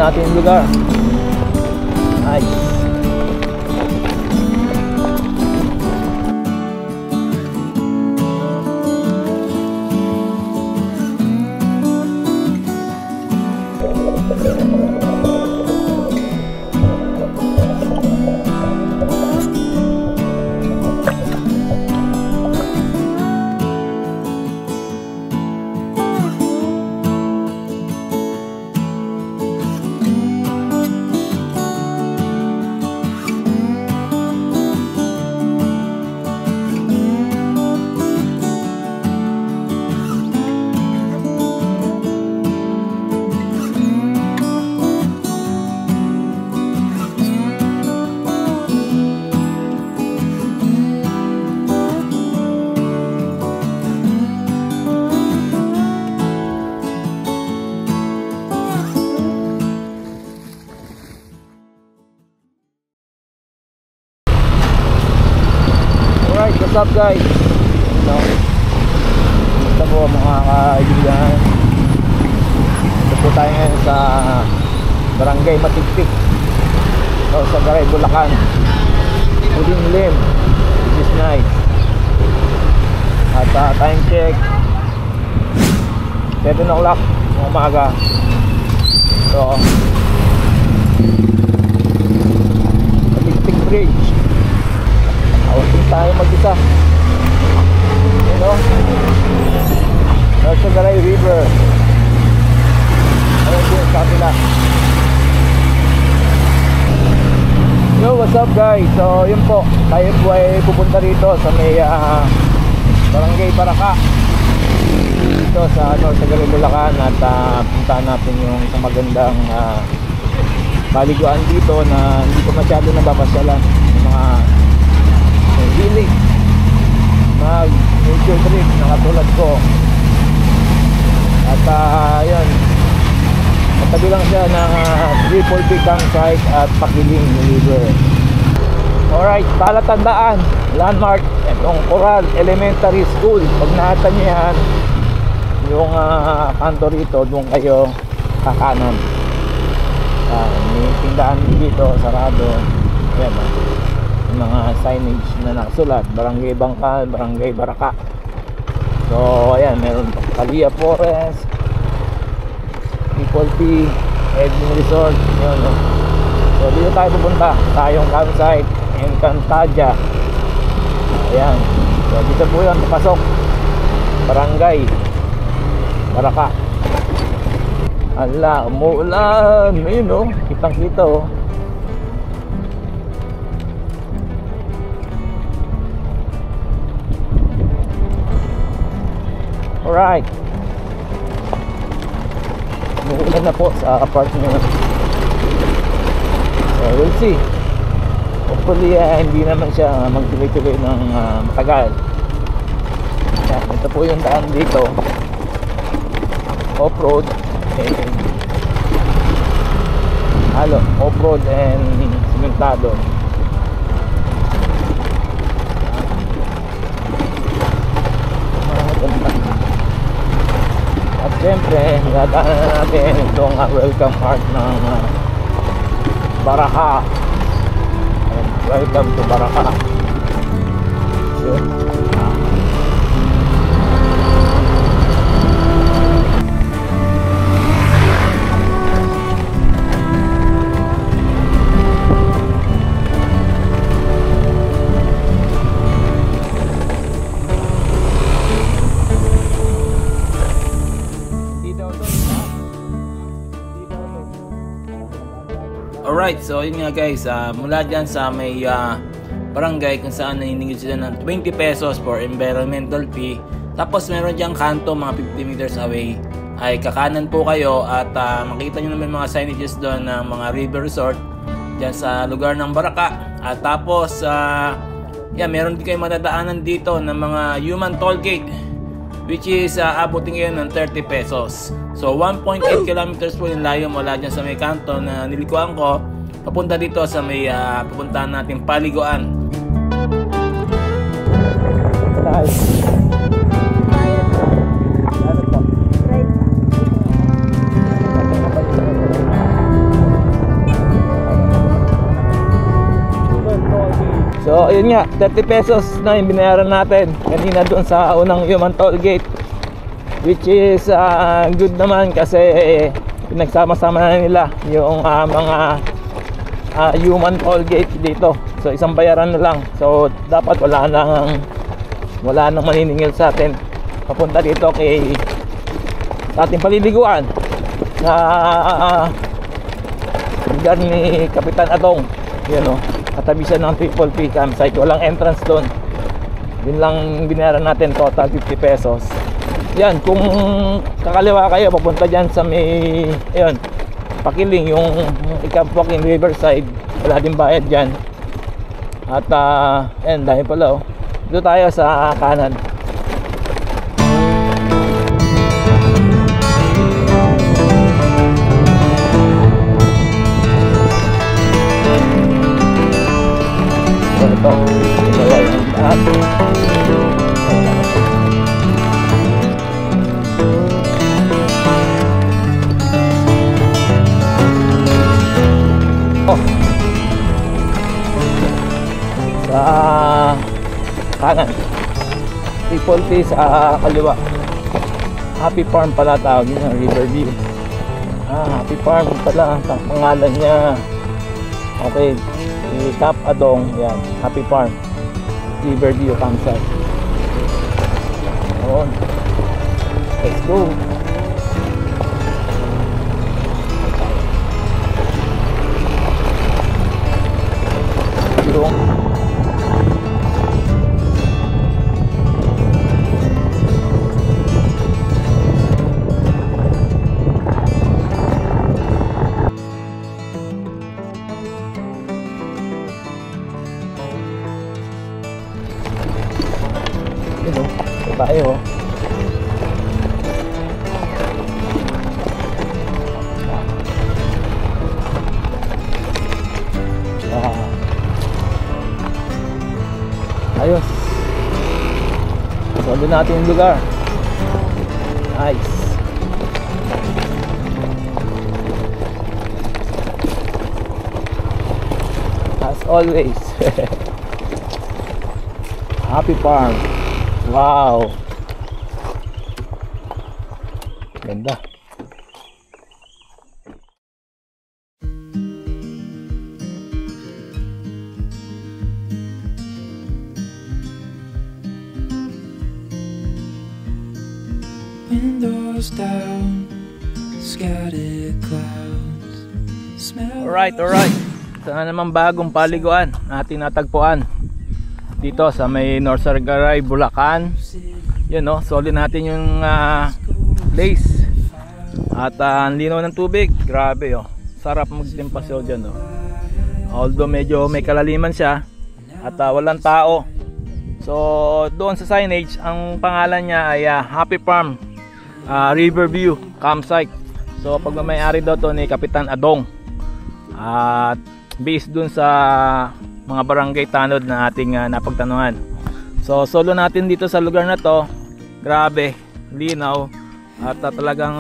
natin yung lugar. Nice. What's up guys? So, gusto po mga kaibigan, ito po tayo ngayon sa Barangay Matigtik, so, sa Garay, Bulacan. Puling lim, which is nice. At time check 7 o'clock ng umaga. So Matigtik Bridge, awasin tayo mag-isa. You know, North Garay River. Ano din sa kapila. Yo, what's up guys? So yun po, tayo po ay pupunta rito sa may Barangay Baraca, dito sa North Garay, Bulacan. At puntahan natin yung isang magandang paliguan dito na hindi ko masyado nabapasyalan. Yung mga hilig mag nature trip na katulad ko. At yun, matabi lang siya ng Triple P campsite at Pakiling River. Alright, palatandaan, landmark, itong Coral Elementary School. Pag nakita nyo yan, yung kanto rito, doon kayo kakanan. May tindahan dito, sarado. Ayan, mga signage na nakasulat, Barangay Bangkal, Barangay Baraca. So ayan, meron Kalia Forest, Triple P, Edwin Resort, yun, no? So dito tayo pupunta, tayong campsite Encantadia. Ayan, so dito po yan, papasok Barangay Baraca. Ala, umuulan, yun, no? Kitang kita, oh. Alright, umuulan na po sa apartment. So we'll see. Hopefully hindi naman siya magtuloy-tuloy ng matagal. Ito po yung daan dito, off-road and off-road and simentado. At siyempre, nadaanan natin itong welcome art ng Baraca. Welcome to Baraca. Yun. Alright, so yun nga guys, mula dyan sa may barangay kung saan naniningil sila ng 20 pesos for environmental fee. Tapos meron dyan kanto mga 50 meters away, ay kakanan po kayo at makita nyo naman mga signages doon ng mga river resort dyan sa lugar ng Baraca. At tapos meron din kayo matadaanan dito ng mga human toll gate, which is abutin ngayon ng 30 pesos. So 1.8 kilometers po yung layo mula dyan sa may kanto na nilikuan ko papunta dito sa may pupuntahan nating paliguan. Nice. So ayun nga, 30 pesos na yung binayaran natin kanina doon sa unang human toll gate, which is good naman kasi pinagsama-sama na nila yung mga human toll gate dito. So isang bayaran na lang. So dapat wala nang maniningil sa atin papunta dito sa ating paliliguan na lugar ni Kapitan Adong. Yan o, katabi siya ng Triple P campsite. Walang entrance doon. Yun lang binayaran natin, total 50 pesos. Yan, kung kakaliwa kayo papunta dyan sa may ayun, Pakiling, yung Camp Walking Riverside, wala din bayad dyan. At yan, dahil pala oh. Dito tayo sa kanan. Ito yung taas. Sa kanan, Triple P sa kaliwa. Happy Farm pala tawag yun, Riverview. Happy Farm pala ang pangalan niya. Okay, Camp Adong, yan, Happy Farm, Riverview campsite. Ayun, let's go. Yung tayo. Ayos. So doon natin yung lugar. Nice. As always. Happy Farm. Wow. Ganda. Windows down, scattered clouds. Alright. Sana naman bagong paliguan natin natagpuan dito sa may Norsagaray, Bulacan. Yun no, solid natin yung place. At ang linaw ng tubig, grabe oh. Sarap magtimpasyo dyan oh. Although medyo may kalaliman siya at walang tao. So doon sa signage, ang pangalan niya ay Happy Farm Riverview Campsite. So pagmamayari daw to ni Kapitan Adong. At based dun sa mga barangay tanod na ating napagtanungan. So solo natin dito sa lugar na to. Grabe, linaw at talagang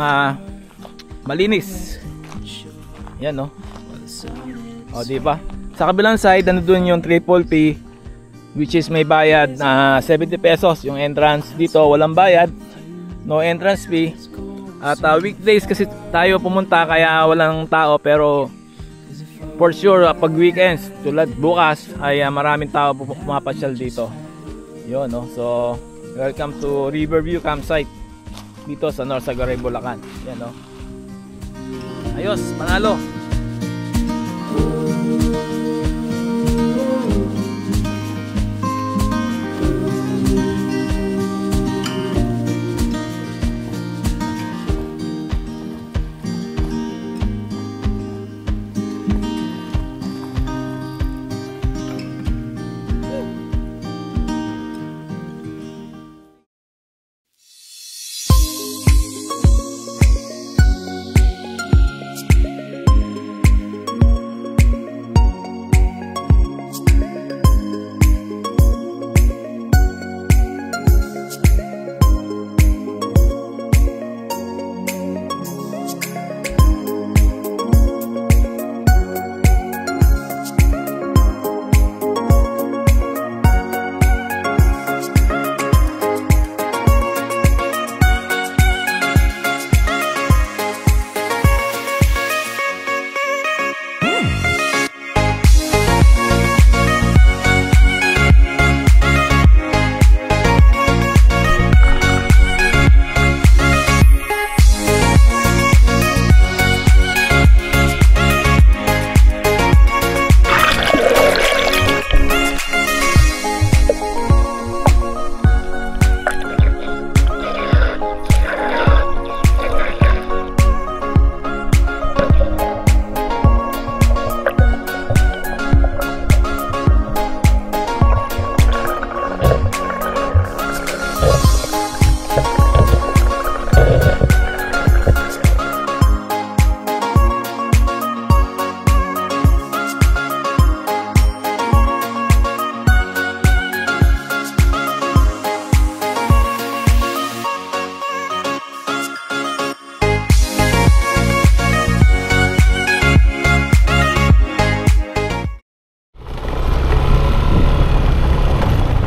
malinis. Yan no. O di ba? Sa kabilang side ano dun yung Triple P, which is may bayad na 70 pesos yung entrance. Dito walang bayad, no entrance fee. At weekdays kasi tayo pumunta kaya walang tao, pero for sure pag weekends tulad bukas ay maraming tao pumapasyal dito. Yun no. So welcome to Riverview Campsite dito sa Norsagaray, Bulacan. Yan no. Ayos, panalo.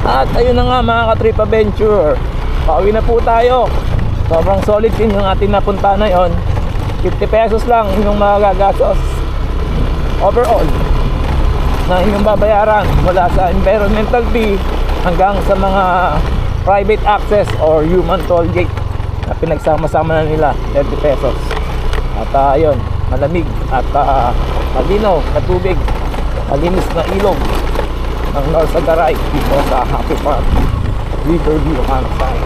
At ayun na nga mga ka-Trip Adventure, pauwi na po tayo. Sobrang solid din yung ating napunta na yon. 50 pesos lang yung magagastos overall na inyong babayaran mula sa environmental fee hanggang sa mga private access or human toll gate na pinagsama-sama na nila, 30 pesos. At ayun, malamig at malinaw na tubig, malinis na ilog ng North Sagaray dito sa Happy Park Riverview campsite.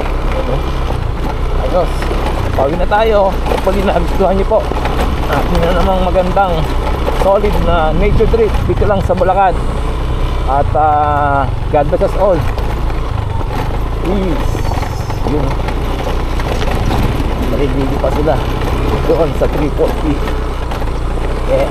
Ayos, pauwi na tayo. Hopefully nagustuhan niyo po atin na namang magandang solid na nature trip dito lang sa Bulacan. At God bless us all. Peace. Yun, naliligo pa sila doon sa 340. Yeah.